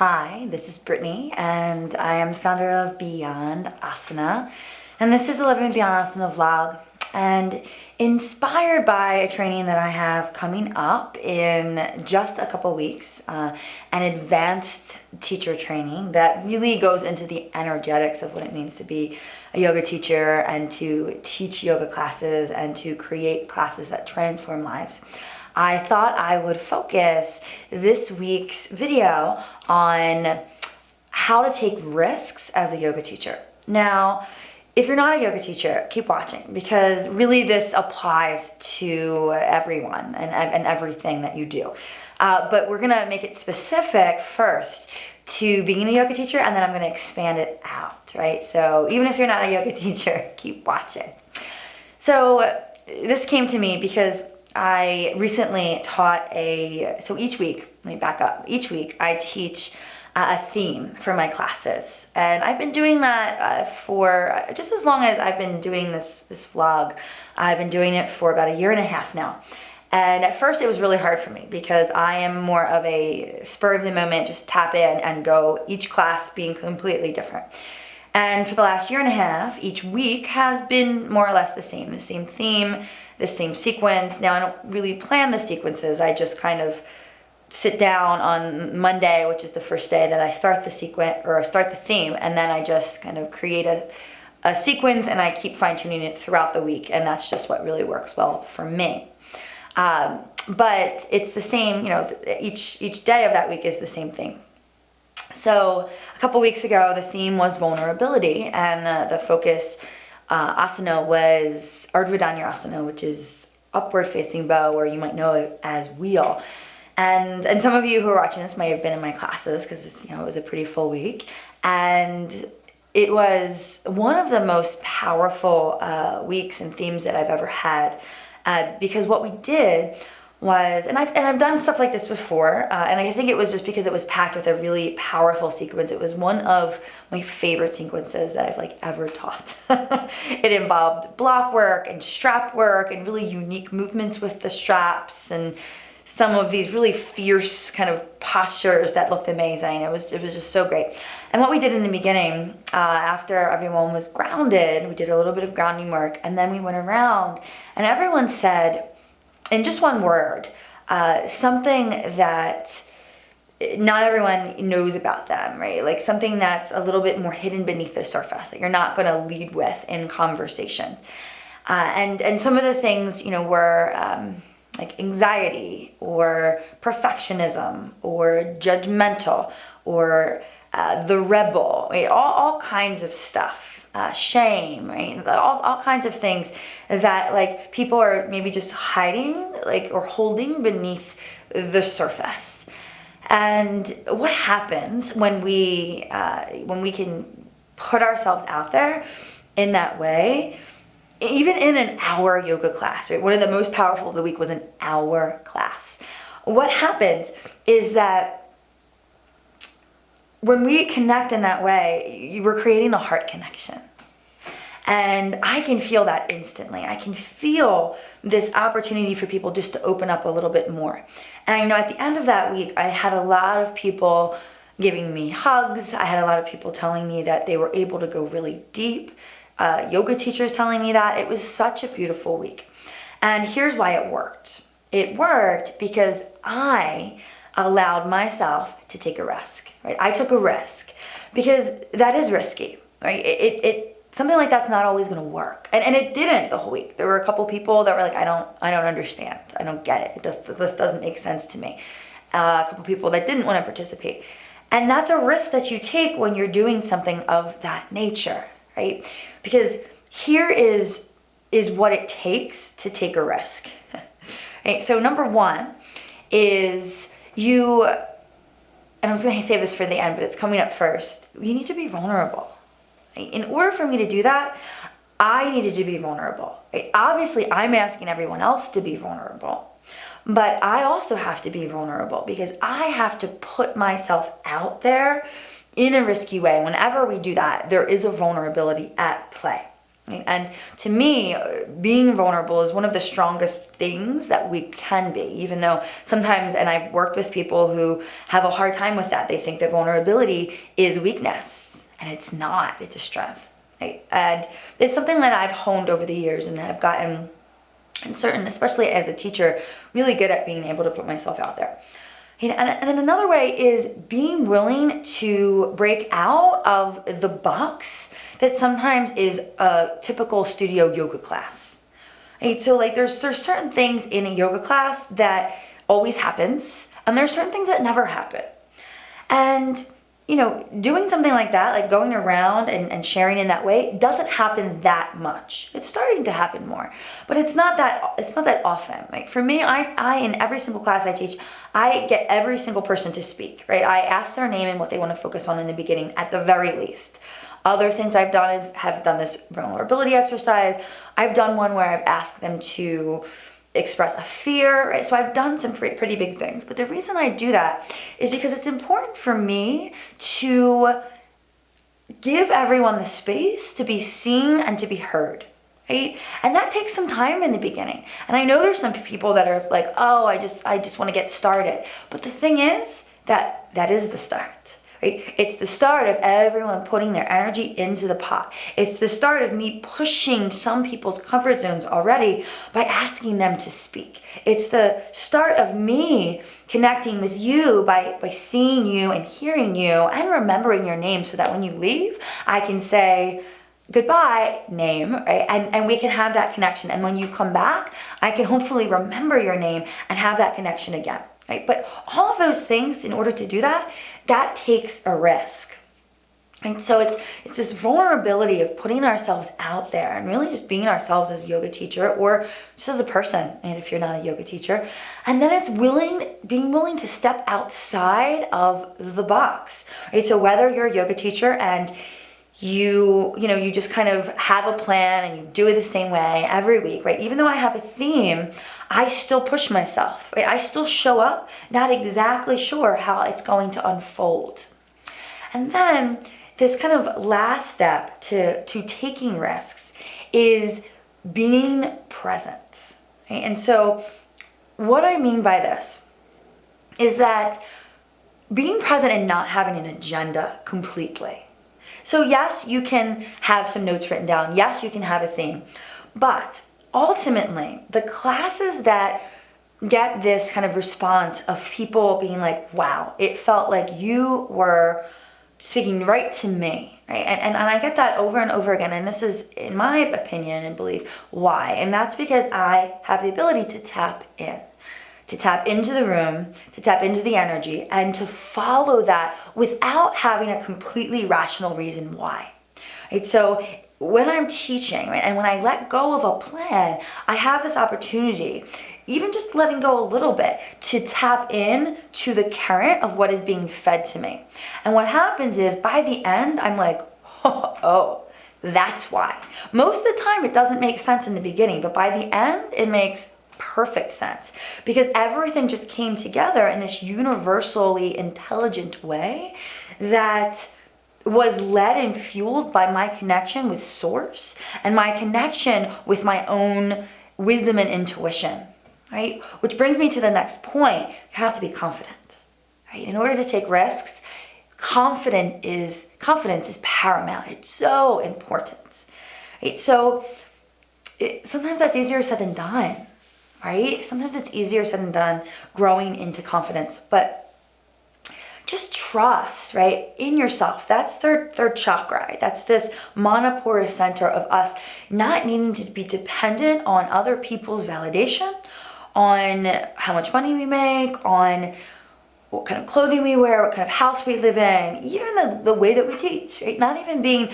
Hi, this is Brittany, and I am the founder of Beyond Asana, and this is the Living Beyond Asana vlog, and inspired by a training that I have coming up in just a couple weeks, an advanced teacher training that really goes into the energetics of what it means to be a yoga teacher and to teach yoga classes and to create classes that transform lives. I thought I would focus this week's video on how to take risks as a yoga teacher. Now, if you're not a yoga teacher, keep watching, because really this applies to everyone and everything that you do. But we're gonna make it specific first to being a yoga teacher, and then I'm gonna expand it out, right? So even if you're not a yoga teacher, keep watching. So this came to me because I recently taught so each week, let me back up, each week I teach a theme for my classes. And I've been doing that for just as long as I've been doing this vlog. I've been doing it for about 1.5 years now. And at first it was really hard for me because I am more of a spur of the moment, just tap in and go, each class being completely different. And for the last 1.5 years, each week has been more or less the same theme, the same sequence. Now I don't really plan the sequences, I just kind of sit down on Monday, which is the first day that I start the sequence or start the theme, and then I just kind of create a sequence and I keep fine-tuning it throughout the week, and that's just what really works well for me. But it's the same, each day of that week is the same thing. So a couple weeks ago, the theme was vulnerability, and the focus asana was Ardha Dhanurasana, which is upward facing bow, or you might know it as wheel. And some of you who are watching this may have been in my classes because it was a pretty full week, and it was one of the most powerful weeks and themes that I've ever had, because what we did was, and I've done stuff like this before, and I think it was just because it was packed with a really powerful sequence. It was one of my favorite sequences that I've ever taught. It involved block work and strap work and really unique movements with the straps and some of these really fierce kind of postures that looked amazing. It was just so great. And what we did in the beginning, after everyone was grounded, we did a little bit of grounding work, and then we went around and everyone said, in just one word, something that not everyone knows about them, right? Like something that's a little bit more hidden beneath the surface that you're not going to lead with in conversation. And some of the things, were like anxiety or perfectionism or judgmental or the rebel, right? All kinds of stuff. Shame, right? All kinds of things that people are maybe just hiding or holding beneath the surface. And what happens when we can put ourselves out there in that way, even in an hour yoga class, right? One of the most powerful of the week was an hour class. What happens is that when we connect in that way, we're creating a heart connection. And I can feel that instantly. I can feel this opportunity for people just to open up a little bit more. And I know at the end of that week, I had a lot of people giving me hugs. I had a lot of people telling me that they were able to go really deep. Yoga teachers telling me that. It was such a beautiful week. And here's why it worked. It worked because I allowed myself to take a risk, right? I took a risk because that is risky, right? Something like that's not always going to work, and it didn't the whole week. There were a couple people that were like, I don't understand, I don't get it. This doesn't make sense to me. A couple people that didn't want to participate, and that's a risk that you take when you're doing something of that nature, right? Because here is what it takes to take a risk. Right? So number one is and I was going to save this for the end, but it's coming up first. You need to be vulnerable. In order for me to do that, I needed to be vulnerable. Right? Obviously, I'm asking everyone else to be vulnerable, but I also have to be vulnerable because I have to put myself out there in a risky way. Whenever we do that, there is a vulnerability at play. And to me, being vulnerable is one of the strongest things that we can be, even though sometimes, and I've worked with people who have a hard time with that. They think that vulnerability is weakness, and it's not, it's a strength. Right? And it's something that I've honed over the years and have gotten, and certain, especially as a teacher, really good at being able to put myself out there. And then another way is being willing to break out of the box that sometimes is a typical studio yoga class. Right? So like there's certain things in a yoga class that always happens, and there's certain things that never happen. And doing something like that, like going around and sharing in that way, doesn't happen that much. It's starting to happen more, but it's not that often. Like for me, I in every single class I teach, I get every single person to speak, right? I ask their name and what they want to focus on in the beginning at the very least. Other things I've done, have done this vulnerability exercise. I've done one where I've asked them to express a fear, right? So I've done some pretty big things. But the reason I do that is because it's important for me to give everyone the space to be seen and to be heard, right? And that takes some time in the beginning. And I know there's some people that are like, oh, I just want to get started. But the thing is that is the start. Right? It's the start of everyone putting their energy into the pot. It's the start of me pushing some people's comfort zones already by asking them to speak. It's the start of me connecting with you by seeing you and hearing you and remembering your name so that when you leave, I can say, goodbye, name, right? And we can have that connection. And when you come back, I can hopefully remember your name and have that connection again. Right? But all of those things, in order to do that, that takes a risk. And so it's this vulnerability of putting ourselves out there and really just being ourselves as a yoga teacher or just as a person, and if you're not a yoga teacher. And then it's being willing to step outside of the box. Right? So whether you're a yoga teacher and you just kind of have a plan and you do it the same way every week, right? Even though I have a theme, I still push myself, right? I still show up, not exactly sure how it's going to unfold. And then this kind of last step to taking risks is being present. Right? And so what I mean by this is that being present and not having an agenda completely. So yes, you can have some notes written down. Yes, you can have a theme. But ultimately, the classes that get this kind of response of people being like, wow, it felt like you were speaking right to me, right? And I get that over and over again. And this is, in my opinion and belief, why. And that's because I have the ability to tap in. To tap into the room, to tap into the energy, and to follow that without having a completely rational reason why. Right? So when I'm teaching, right, and when I let go of a plan, I have this opportunity, even just letting go a little bit, to tap in to the current of what is being fed to me. And what happens is, by the end, I'm like, oh, that's why. Most of the time, it doesn't make sense in the beginning, but by the end, it makes perfect sense because everything just came together in this universally intelligent way that was led and fueled by my connection with Source and my connection with my own wisdom and intuition, right? Which brings me to the next point. You have to be confident, right? In order to take risks, confidence is paramount. It's so important, right? So sometimes that's easier said than done. Right? Sometimes it's easier said than done growing into confidence, but just trust, right, in yourself. That's third chakra, right? That's this Manipura center of us not needing to be dependent on other people's validation, on how much money we make, on what kind of clothing we wear, what kind of house we live in, even the way that we teach, right? Not even being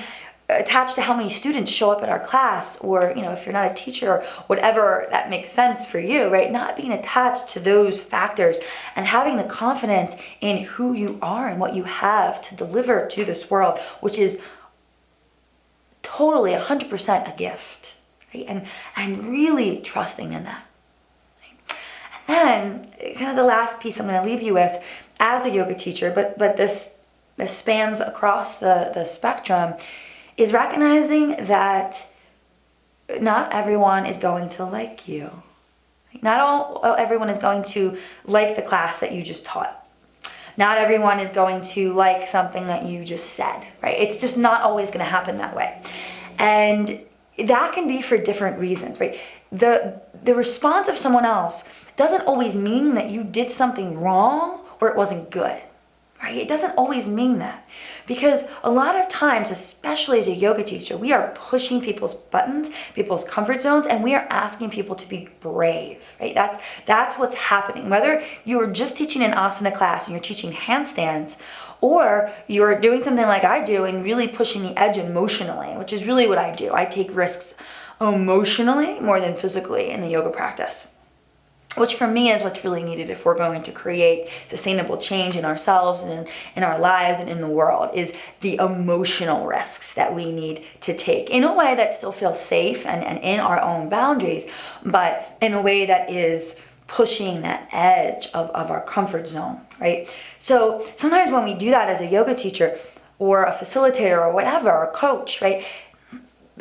attached to how many students show up at our class, or if you're not a teacher, whatever that makes sense for you, right? Not being attached to those factors and having the confidence in who you are and what you have to deliver to this world, which is totally 100% a gift, right? And really trusting in that. Right? And then kind of the last piece I'm going to leave you with as a yoga teacher, but this spans across the spectrum, is recognizing that not everyone is going to like you. Everyone is going to like the class that you just taught. Not everyone is going to like something that you just said, right? It's just not always going to happen that way. And that can be for different reasons, right? The response of someone else doesn't always mean that you did something wrong or it wasn't good, right? It doesn't always mean that. Because a lot of times, especially as a yoga teacher, we are pushing people's buttons, people's comfort zones, and we are asking people to be brave, right? That's what's happening. Whether you're just teaching an asana class and you're teaching handstands, or you're doing something like I do and really pushing the edge emotionally, which is really what I do. I take risks emotionally more than physically in the yoga practice, which for me is what's really needed if we're going to create sustainable change in ourselves and in our lives and in the world, is the emotional risks that we need to take in a way that still feels safe and in our own boundaries, but in a way that is pushing that edge of our comfort zone, right? So sometimes when we do that as a yoga teacher or a facilitator or whatever, or a coach, right,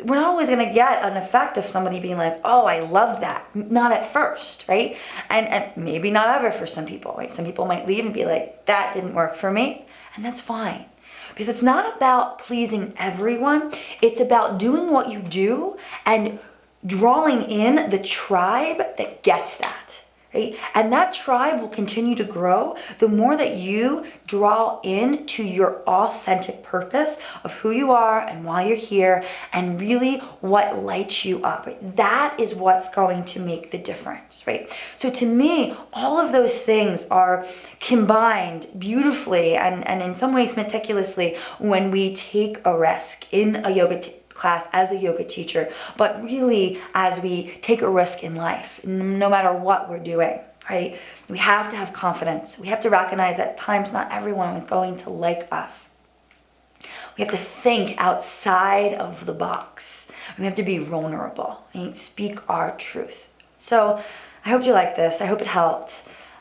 we're not always going to get an effect of somebody being like, oh, I love that. Not at first, right? And maybe not ever for some people, right? Some people might leave and be like, that didn't work for me. And that's fine. Because it's not about pleasing everyone. It's about doing what you do and drawing in the tribe that gets that. Right? And that tribe will continue to grow the more that you draw into your authentic purpose of who you are and why you're here and really what lights you up. Right? That is what's going to make the difference, right? So to me, all of those things are combined beautifully and in some ways meticulously when we take a risk in a yoga class as a yoga teacher, but really as we take a risk in life, no matter what we're doing, right? We have to have confidence. We have to recognize that at times not everyone is going to like us. We have to think outside of the box. We have to be vulnerable and speak our truth. So I hope you like this. I hope it helped.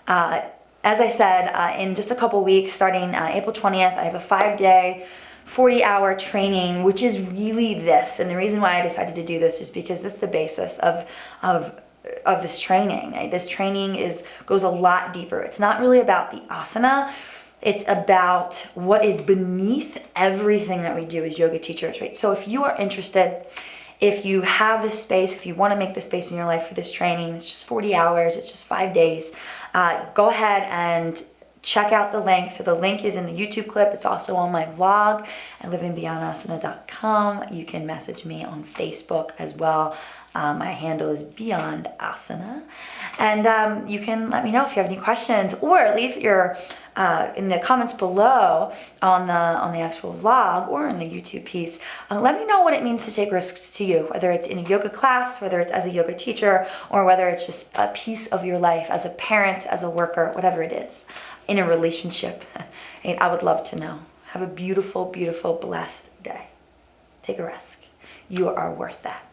As I said, in just a couple weeks, starting April 20th, I have a 5-day 40-hour training, which is really this. And the reason why I decided to do this is because this is the basis of this training. Right? This training goes a lot deeper. It's not really about the asana. It's about what is beneath everything that we do as yoga teachers, right? So if you are interested, if you have this space, if you want to make the space in your life for this training, it's just 40 hours, it's just 5 days, go ahead and check out the link. So the link is in the YouTube clip. It's also on my vlog at livingBeyondAsana.com. You can message me on Facebook as well. My handle is Beyond Asana. And you can let me know if you have any questions, or leave your in the comments below on the actual vlog or in the YouTube piece. Let me know what it means to take risks to you, whether it's in a yoga class, whether it's as a yoga teacher, or whether it's just a piece of your life as a parent, as a worker, whatever it is, in a relationship. I would love to know. Have a beautiful, beautiful, blessed day. Take a risk. You are worth that.